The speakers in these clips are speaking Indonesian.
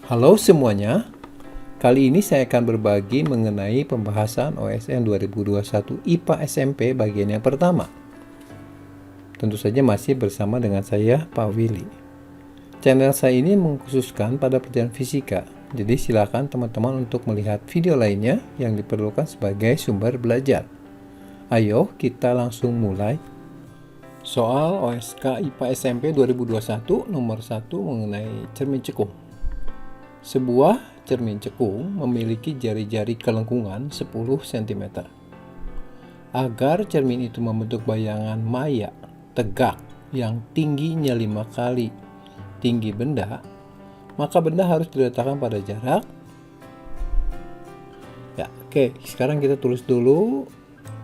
Halo semuanya, kali ini saya akan berbagi mengenai pembahasan OSN 2021 IPA SMP bagian yang pertama. Tentu saja masih bersama dengan saya, Pak Willy. Channel saya ini mengkhususkan pada pelajaran fisika, jadi silakan teman-teman untuk melihat video lainnya yang diperlukan sebagai sumber belajar. Ayo kita langsung mulai. Soal OSK IPA SMP 2021 nomor 1 mengenai cermin cekung. Sebuah cermin cekung memiliki jari-jari kelengkungan 10 cm. Agar cermin itu membentuk bayangan maya tegak yang tingginya 5 kali tinggi benda, maka benda harus diletakkan pada jarak. Sekarang kita tulis dulu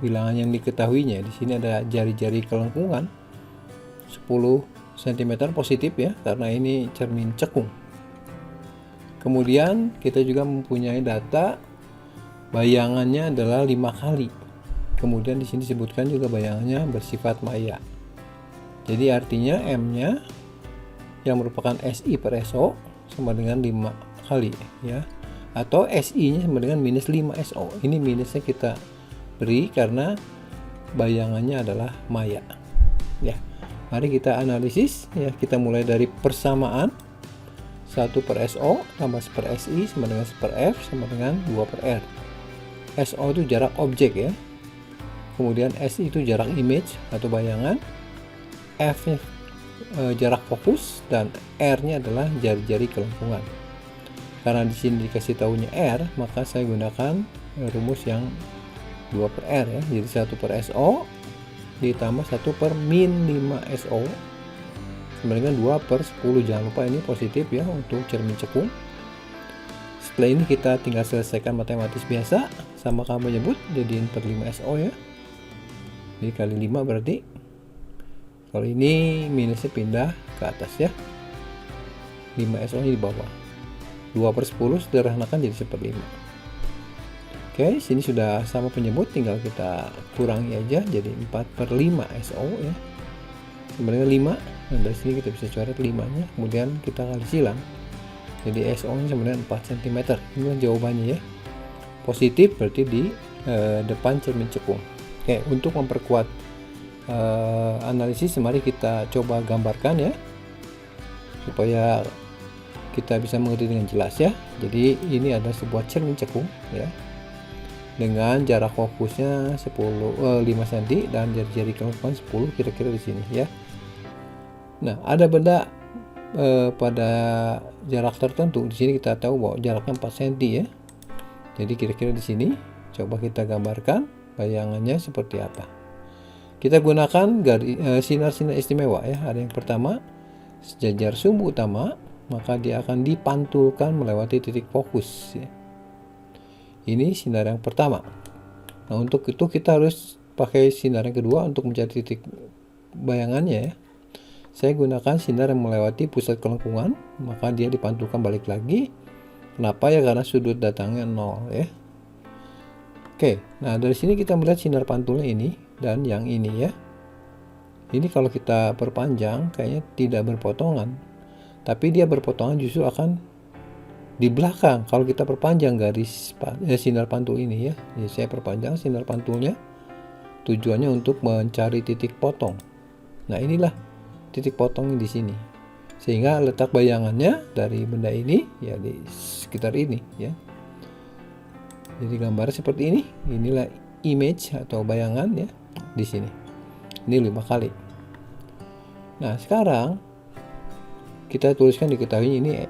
bilangan yang diketahuinya. Di sini ada jari-jari kelengkungan 10 cm positif ya, karena ini cermin cekung. Kemudian kita juga mempunyai data bayangannya adalah 5 kali. Kemudian di sini disebutkan juga bayangannya bersifat maya. Jadi artinya M-nya yang merupakan SI per SO sama dengan 5 kali ya. Atau SI-nya sama dengan minus 5 SO. Ini minusnya kita beri karena bayangannya adalah maya. Ya. Mari kita analisis ya. Kita mulai dari persamaan 1 per SO tambah 1 per SI sama dengan 1 per F sama dengan 2 per R. SO itu jarak objek ya. Kemudian SI itu jarak image atau bayangan. F nya jarak fokus dan R nya adalah jari-jari kelengkungan. Karena di sini dikasih tahunya R, maka saya gunakan rumus yang 2 per R ya. Jadi 1 per SO ditambah 1 per min 5 SO sama dengan 2 per 10. Jangan lupa ini positif ya untuk cermin cekung. Setelah ini kita tinggal selesaikan matematis biasa. Sama kamu menyebut jadiin per 5 SO ya. Jadi kali 5 berarti. Kalau ini minusnya pindah ke atas ya. 5 SO nya di bawah. 2 per 10 sederhanakan jadi 1/5. Oke, sini sudah sama penyebut, tinggal kita kurangi aja jadi 4 per 5 SO ya. Sebenarnya 5. Nah, dari sini kita bisa coret 5-nya, kemudian kita kali silang. Jadi SO-nya sama dengan 4 cm. Ini jawabannya ya. Positif berarti di depan cermin cekung. Oke, untuk memperkuat analisis, mari kita coba gambarkan ya. Supaya kita bisa mengerti dengan jelas ya. Jadi ini adalah sebuah cermin cekung ya. Dengan jarak fokusnya 5 cm dan jari-jari kelengkungan 10 kira-kira di sini ya. Nah, ada benda pada jarak tertentu. Di sini kita tahu bahwa jaraknya 4 cm ya. Jadi kira-kira di sini coba kita gambarkan bayangannya seperti apa. Kita gunakan sinar-sinar istimewa ya. Ada yang pertama, sejajar sumbu utama, maka dia akan dipantulkan melewati titik fokus ya. Ini sinar yang pertama. Nah, untuk itu kita harus pakai sinar yang kedua untuk mencari titik bayangannya ya. Saya gunakan sinar yang melewati pusat kelengkungan, maka dia dipantulkan balik lagi. Kenapa ya? Karena sudut datangnya 0 ya. Oke, nah dari sini kita melihat sinar pantulnya ini dan yang ini ya. Ini kalau kita perpanjang kayaknya tidak berpotongan, tapi dia berpotongan justru akan di belakang kalau kita perpanjang garis sinar pantul ini ya. Jadi saya perpanjang sinar pantulnya, tujuannya untuk mencari titik potong. Nah, inilah titik potong di sini, sehingga letak bayangannya dari benda ini ya di sekitar ini ya. Jadi gambar seperti ini. Inilah image atau bayangan ya di sini. Ini 5 kali. Nah, sekarang kita tuliskan, diketahui ini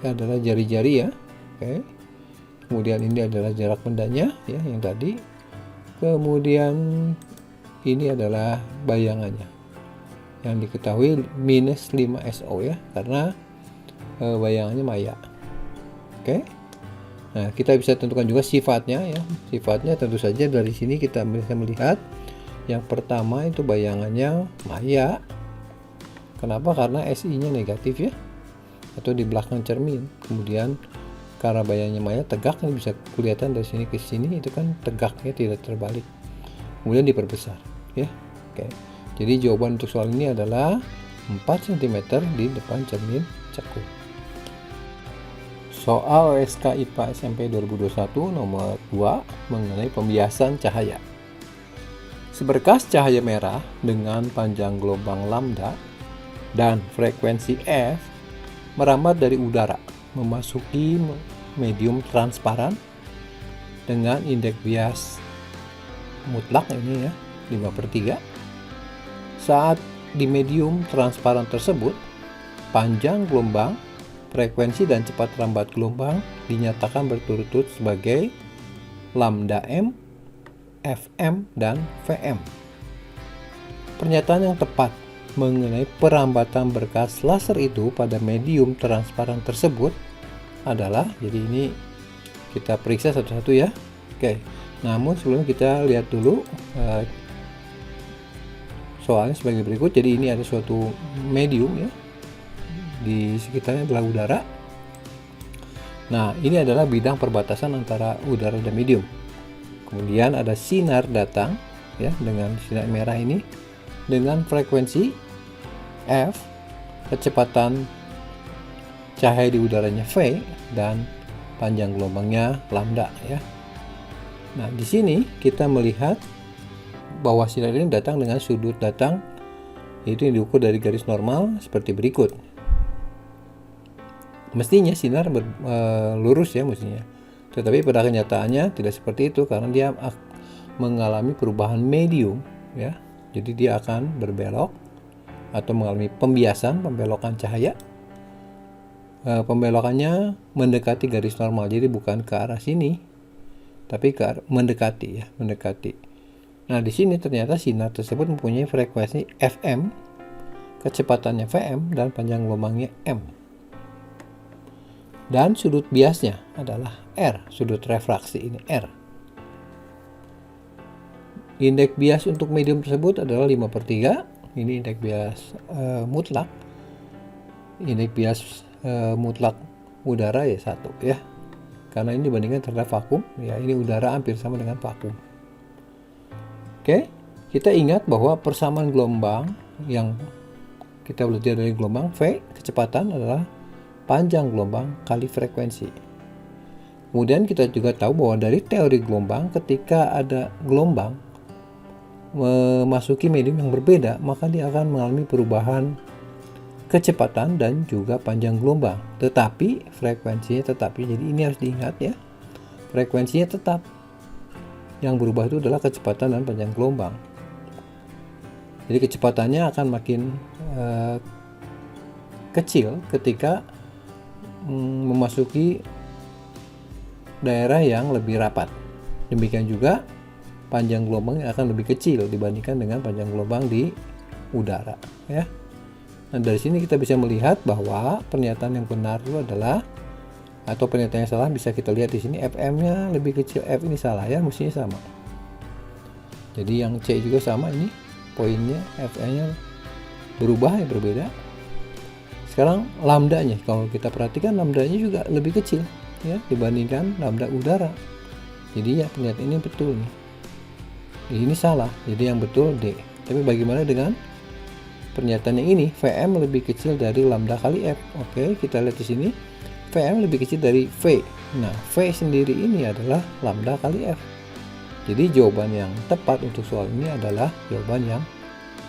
adalah jari-jari ya. Oke. Kemudian ini adalah jarak bendanya ya yang tadi. Kemudian ini adalah bayangannya yang diketahui minus 5 SO ya, karena bayangannya maya. Oke. Nah, kita bisa tentukan juga sifatnya ya. Sifatnya tentu saja dari sini kita bisa melihat yang pertama itu bayangannya maya. Kenapa? Karena SI-nya negatif ya, atau di belakang cermin. Kemudian karena bayangannya maya tegak, ini bisa kelihatan dari sini ke sini itu kan tegak ya, tidak terbalik. Kemudian diperbesar ya. Oke. Jadi jawaban untuk soal ini adalah 4 cm di depan cermin cekung. Soal OSK IPA SMP 2021 nomor 2 mengenai pembiasan cahaya. Seberkas cahaya merah dengan panjang gelombang lambda dan frekuensi F merambat dari udara memasuki medium transparan dengan indeks bias mutlak ini ya 5/3. Saat di medium transparan tersebut, panjang gelombang, frekuensi dan cepat rambat gelombang dinyatakan berturut-turut sebagai lambda M, Fm, dan Vm. Pernyataan yang tepat mengenai perambatan berkas laser itu pada medium transparan tersebut adalah, jadi ini kita periksa satu-satu ya. Oke, namun sebelumnya kita lihat dulu soalnya sebagai berikut. Jadi ini ada suatu medium ya, di sekitarnya adalah udara. Nah, ini adalah bidang perbatasan antara udara dan medium. Kemudian ada sinar datang ya, dengan sinar merah ini dengan frekuensi F, kecepatan cahaya di udaranya V, dan panjang gelombangnya lambda ya. Nah, di sini kita melihat bahwa sinar ini datang dengan sudut datang itu yang diukur dari garis normal seperti berikut. Mestinya sinar lurus ya mestinya, tetapi pada kenyataannya tidak seperti itu karena dia mengalami perubahan medium ya. Jadi dia akan berbelok atau mengalami pembelokan cahaya. Pembelokannya mendekati garis normal, jadi bukan ke arah sini tapi mendekati ya, mendekati. Nah, di sini ternyata sinar tersebut mempunyai frekuensi Fm, kecepatannya Vm, dan panjang gelombangnya M. Dan sudut biasnya adalah R, sudut refraksi ini R. Indeks bias untuk medium tersebut adalah 5/3. Ini indeks bias mutlak. Indeks bias mutlak udara ya 1 ya. Karena ini dibandingkan terhadap vakum, ya ini udara hampir sama dengan vakum. Oke, kita ingat bahwa persamaan gelombang yang kita belajar dari gelombang V, kecepatan adalah panjang gelombang kali frekuensi. Kemudian kita juga tahu bahwa dari teori gelombang, ketika ada gelombang memasuki medium yang berbeda, maka dia akan mengalami perubahan kecepatan dan juga panjang gelombang. Tetapi frekuensinya tetap. Jadi ini harus diingat ya. Frekuensinya tetap. Yang berubah itu adalah kecepatan dan panjang gelombang. Jadi kecepatannya akan makin kecil ketika memasuki daerah yang lebih rapat. Demikian juga panjang gelombang akan lebih kecil dibandingkan dengan panjang gelombang di udara ya. Nah, dari sini kita bisa melihat bahwa pernyataan yang benar itu adalah, atau pernyataan yang salah bisa kita lihat di sini, Fm-nya lebih kecil, F ini salah ya, mestinya sama. Jadi yang C juga sama, ini poinnya Fm-nya berubah ya, berbeda. Sekarang lambdanya, kalau kita perhatikan lambdanya juga lebih kecil ya dibandingkan lambda udara. Jadi ya pernyataan ini betul nih. Ini salah, jadi yang betul D. Tapi bagaimana dengan pernyataan yang ini? Vm lebih kecil dari lambda kali F. Oke, kita lihat di sini. Vm lebih kecil dari V. Nah, V sendiri ini adalah lambda kali F. Jadi jawaban yang tepat untuk soal ini adalah jawaban yang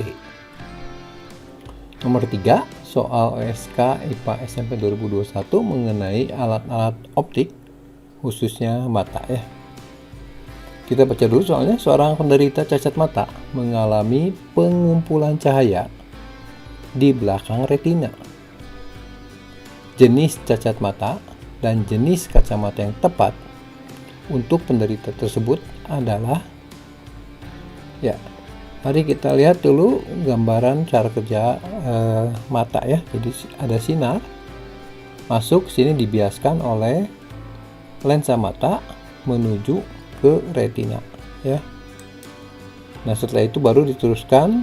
D. Nomor 3, soal OSK IPA SMP 2021 mengenai alat-alat optik, khususnya mata ya. Kita baca dulu soalnya. Seorang penderita cacat mata mengalami pengumpulan cahaya di belakang retina. Jenis cacat mata dan jenis kacamata yang tepat untuk penderita tersebut adalah, ya, mari kita lihat dulu gambaran cara kerja mata ya. Jadi ada sinar masuk sini, dibiaskan oleh lensa mata menuju ke retina ya. Nah, setelah itu baru diteruskan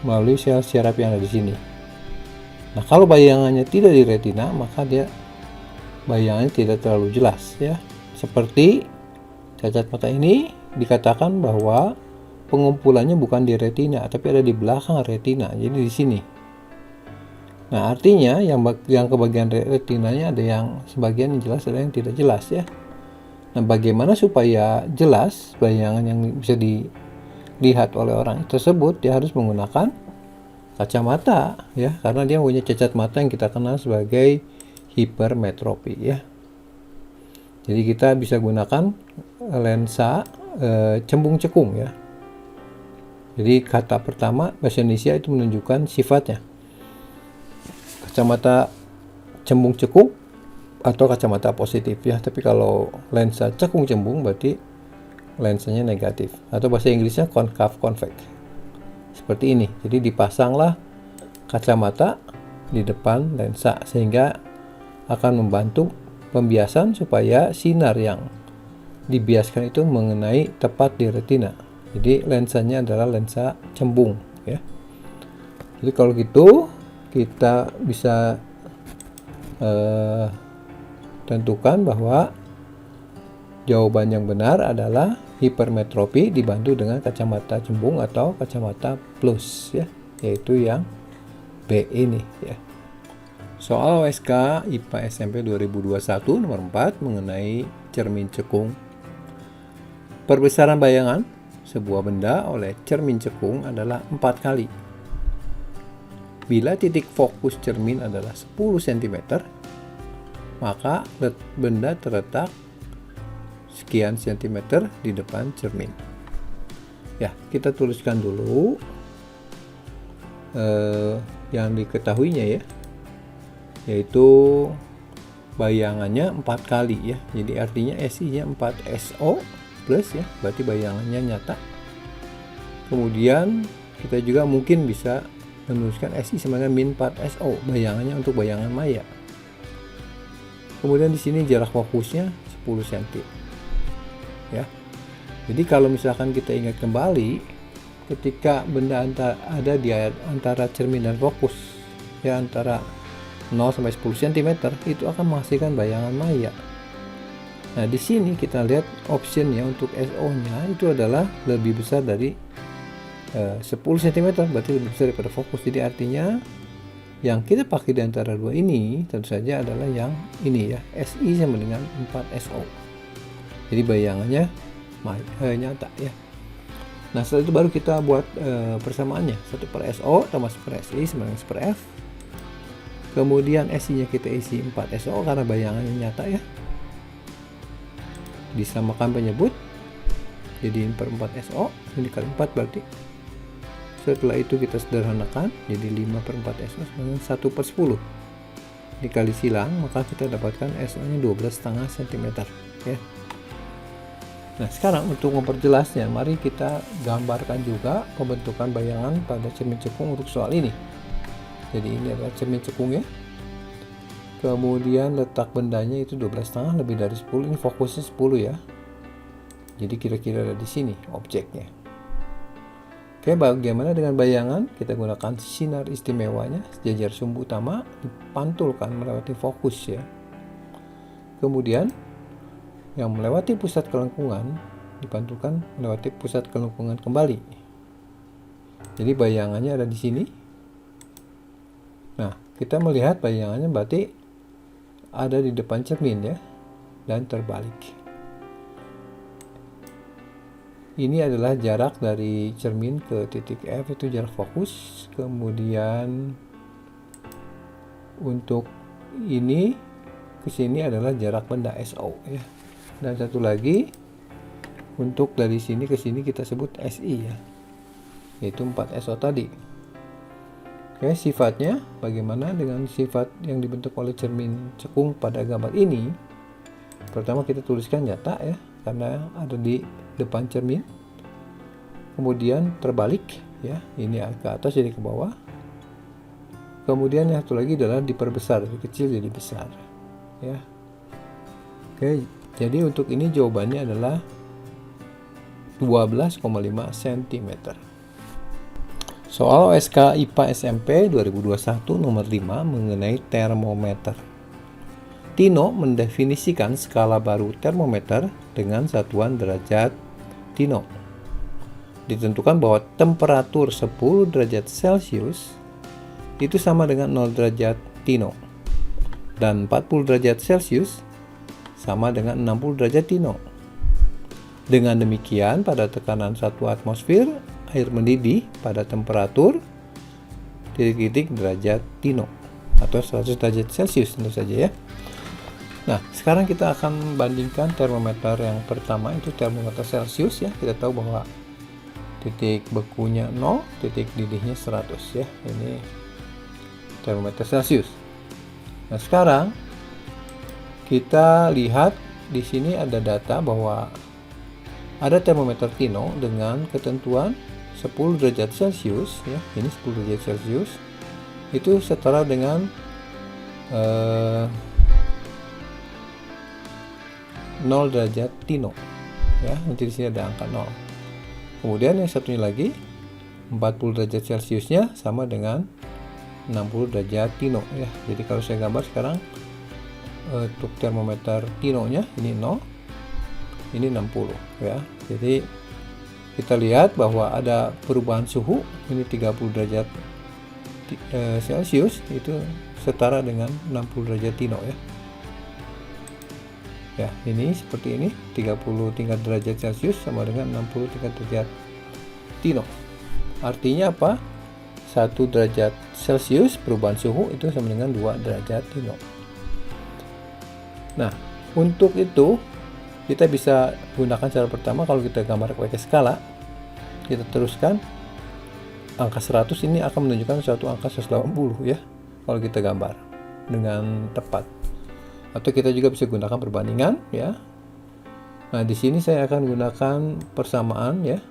melalui sel syaraf yang ada di sini. Nah, kalau bayangannya tidak di retina, maka dia bayangannya tidak terlalu jelas ya. Seperti cacat mata ini dikatakan bahwa pengumpulannya bukan di retina, tapi ada di belakang retina. Jadi di sini. Nah, artinya yang kebagian retinanya ada yang sebagian yang jelas, ada yang tidak jelas ya. Nah, bagaimana supaya jelas bayangan yang bisa dilihat oleh orang tersebut? Dia harus menggunakan kacamata ya, karena dia punya cacat mata yang kita kenal sebagai hipermetropi ya. Jadi kita bisa gunakan lensa cembung cekung ya. Jadi kata pertama bahasa Indonesia itu menunjukkan sifatnya. Kacamata cembung cekung atau kacamata positif ya. Tapi kalau lensa cekung cembung berarti lensanya negatif, atau bahasa Inggrisnya concave convex. Seperti ini. Jadi dipasanglah kacamata di depan lensa sehingga akan membantu pembiasan supaya sinar yang dibiaskan itu mengenai tepat di retina. Jadi lensanya adalah lensa cembung ya. Jadi kalau gitu kita bisa tentukan bahwa jawaban yang benar adalah hipermetropi dibantu dengan kacamata cembung atau kacamata plus ya, yaitu yang B ini ya. Soal OSK IPA SMP 2021 nomor 4 mengenai cermin cekung. Perbesaran bayangan sebuah benda oleh cermin cekung adalah 4 kali. Bila titik fokus cermin adalah 10 cm, maka benda terletak sekian sentimeter di depan cermin. Ya, kita tuliskan dulu yang diketahuinya ya, yaitu bayangannya 4 kali ya. Jadi artinya SI-nya 4SO plus ya, berarti bayangannya nyata. Kemudian kita juga mungkin bisa menuliskan SI sama dengan min 4SO, bayangannya untuk bayangan maya. Kemudian di sini jarak fokusnya 10 cm. Ya. Jadi kalau misalkan kita ingat kembali ketika benda ada di antara cermin dan fokus ya, antara 0 sampai 10 cm itu akan menghasilkan bayangan maya. Nah, di sini kita lihat optionnya untuk SO-nya itu adalah lebih besar dari 10 cm, berarti lebih besar daripada fokus. Jadi artinya yang kita pakai di antara dua ini tentu saja adalah yang ini ya, SI sama dengan 4SO. Jadi bayangannya nyata ya. Nah, setelah itu baru kita buat persamaannya. 1/SO tambah 1/SI sama dengan 1/F. Kemudian SI-nya kita isi 4SO karena bayangannya nyata ya. Disamakan penyebut, jadiin per 4SO, ini kali 4 berarti. Setelah itu kita sederhanakan, jadi 5/4SO sama dengan 1/10. Dikali silang, maka kita dapatkan SO-nya 12,5 cm ya. Nah, sekarang untuk memperjelasnya, mari kita gambarkan juga pembentukan bayangan pada cermin cekung untuk soal ini. Jadi ini adalah cermin cekung ya. Kemudian letak bendanya itu 12,5 lebih dari 10, ini fokusnya 10 ya. Jadi kira-kira ada di sini objeknya. Oke, bagaimana dengan bayangan? Kita gunakan sinar istimewanya, sejajar sumbu utama dipantulkan melewati fokus ya. Kemudian yang melewati pusat kelengkungan dipantulkan melewati pusat kelengkungan kembali. Jadi bayangannya ada di sini. Nah, kita melihat bayangannya berarti ada di depan cermin ya, dan terbalik. Ini adalah jarak dari cermin ke titik F, itu jarak fokus. Kemudian untuk ini ke sini adalah jarak benda SO ya. Dan satu lagi untuk dari sini ke sini kita sebut SI ya, yaitu 4SO tadi. Oke, sifatnya bagaimana dengan sifat yang dibentuk oleh cermin cekung pada gambar ini? Pertama kita tuliskan nyata ya, karena ada di depan cermin. Kemudian terbalik ya, ini ke atas jadi ke bawah. Kemudian yang satu lagi adalah diperbesar, dari kecil jadi besar ya. Oke, jadi untuk ini jawabannya adalah 12,5 cm. Soal OSK IPA SMP 2021 nomor 5 mengenai termometer. Tino mendefinisikan skala baru termometer dengan satuan derajat Tino. Ditentukan bahwa temperatur 10 derajat Celcius itu sama dengan 0 derajat Tino. Dan 40 derajat Celcius sama dengan 60 derajat Tino. Dengan demikian, pada tekanan 1 atmosfer, air mendidih pada temperatur titik-titik derajat Tino atau 100 derajat Celcius tentu saja ya. Nah, sekarang kita akan bandingkan termometer yang pertama, itu termometer Celcius ya. Kita tahu bahwa titik bekunya 0, titik didihnya 100 ya. Ini termometer Celcius. Nah, sekarang kita lihat di sini ada data bahwa ada termometer Tino dengan ketentuan 10 derajat Celcius ya. Ini 10 derajat Celcius itu setara dengan 0 derajat Tino ya. Nanti di sini ada angka 0. Kemudian yang satunya lagi 40 derajat Celciusnya sama dengan 60 derajat Tino ya. Jadi kalau saya gambar sekarang untuk termometer Tino nya ini 0, ini 60 ya. Jadi kita lihat bahwa ada perubahan suhu, ini 30 derajat Celcius itu setara dengan 60 derajat Tino ya. Ya, ini seperti ini, 30 tingkat derajat Celcius sama dengan 60 tingkat derajat Tino. Artinya apa? 1 derajat Celcius perubahan suhu itu sama dengan 2 derajat Tino. Nah, untuk itu kita bisa gunakan cara pertama. Kalau kita gambar pakai skala, kita teruskan angka 100 ini akan menunjukkan suatu angka 180 ya kalau kita gambar dengan tepat. Atau kita juga bisa gunakan perbandingan ya. Nah, di sini saya akan gunakan persamaan ya.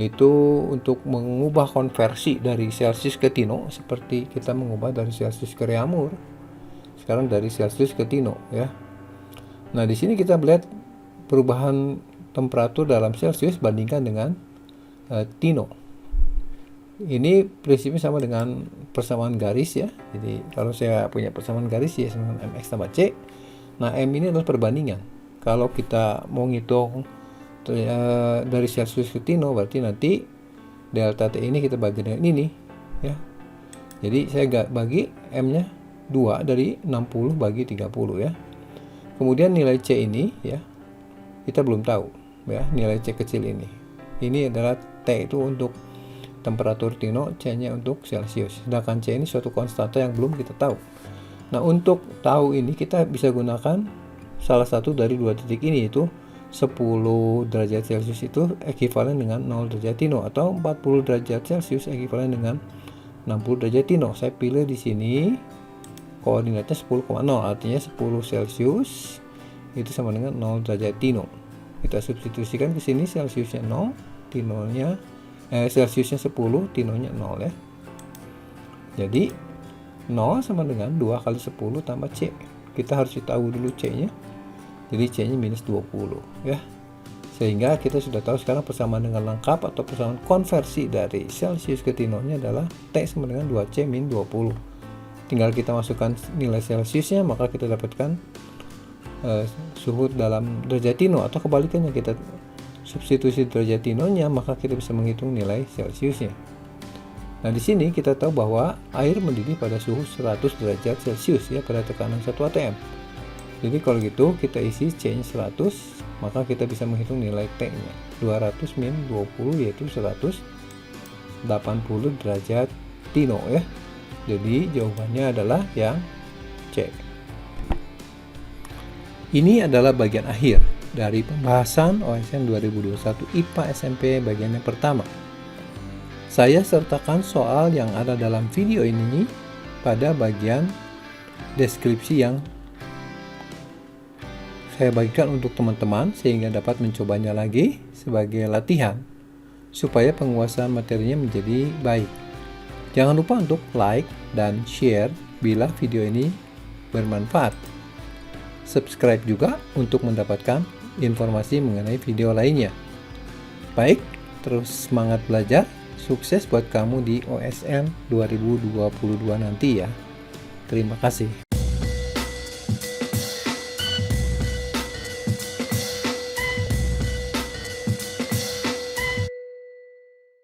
Itu untuk mengubah konversi dari Celsius ke Tino, seperti kita mengubah dari Celsius ke Reaumur. Sekarang dari Celsius ke Tino ya. Nah, di sini kita melihat perubahan temperatur dalam Celsius bandingkan dengan Tino. Ini prinsipnya sama dengan persamaan garis ya. Jadi kalau saya punya persamaan garis ya sama dengan mx tambah c. Nah, m ini adalah perbandingan. Kalau kita mau ngitung dari Celsius ke Tino, berarti nanti delta T ini kita bagi dengan ini ya. Jadi saya bagi m nya 2 dari 60 bagi 30 ya. Kemudian nilai c ini ya kita belum tahu ya, nilai c kecil ini. Ini adalah T itu untuk temperatur Tino, C-nya untuk Celsius. Sedangkan C ini suatu konstanta yang belum kita tahu. Nah, untuk tahu ini kita bisa gunakan salah satu dari dua titik ini, yaitu 10 derajat Celcius itu ekivalen dengan 0 derajat Tino, atau 40 derajat Celcius ekivalen dengan 60 derajat Tino. Saya pilih di sini koordinatnya 10,0, artinya 10 Celsius itu sama dengan 0 derajat Tino. Kita substitusikan ke sini, Celsiusnya 0, Tinonya Celsiusnya 10, Tinonya 0 ya. Jadi 0 sama dengan 2 kali 10 tambah C. Kita harus tahu dulu C-nya. Jadi C-nya minus 20 ya. Sehingga kita sudah tahu sekarang persamaan dengan lengkap atau persamaan konversi dari Celsius ke Tinonya adalah T sama dengan 2C min 20. Tinggal kita masukkan nilai Celsiusnya, maka kita dapatkan suhu dalam derajat Tino, atau kebalikannya, kita substitusi derajat Tinonya, maka kita bisa menghitung nilai Celsiusnya. Nah, di sini kita tahu bahwa air mendidih pada suhu 100 derajat Celcius ya, pada tekanan 1 atm. Jadi kalau gitu kita isi C-nya 100, maka kita bisa menghitung nilai T-nya 200 min 20, yaitu 180 derajat Tino ya. Jadi jawabannya adalah yang C. Ini adalah bagian akhir dari pembahasan OSN 2021 IPA SMP bagian yang pertama. Saya sertakan soal yang ada dalam video ini pada bagian deskripsi yang saya bagikan untuk teman-teman, sehingga dapat mencobanya lagi sebagai latihan supaya penguasaan materinya menjadi baik. Jangan lupa untuk like dan share bila video ini bermanfaat. Subscribe juga untuk mendapatkan informasi mengenai video lainnya. Baik, terus semangat belajar. Sukses buat kamu di OSN 2022 nanti ya. Terima kasih.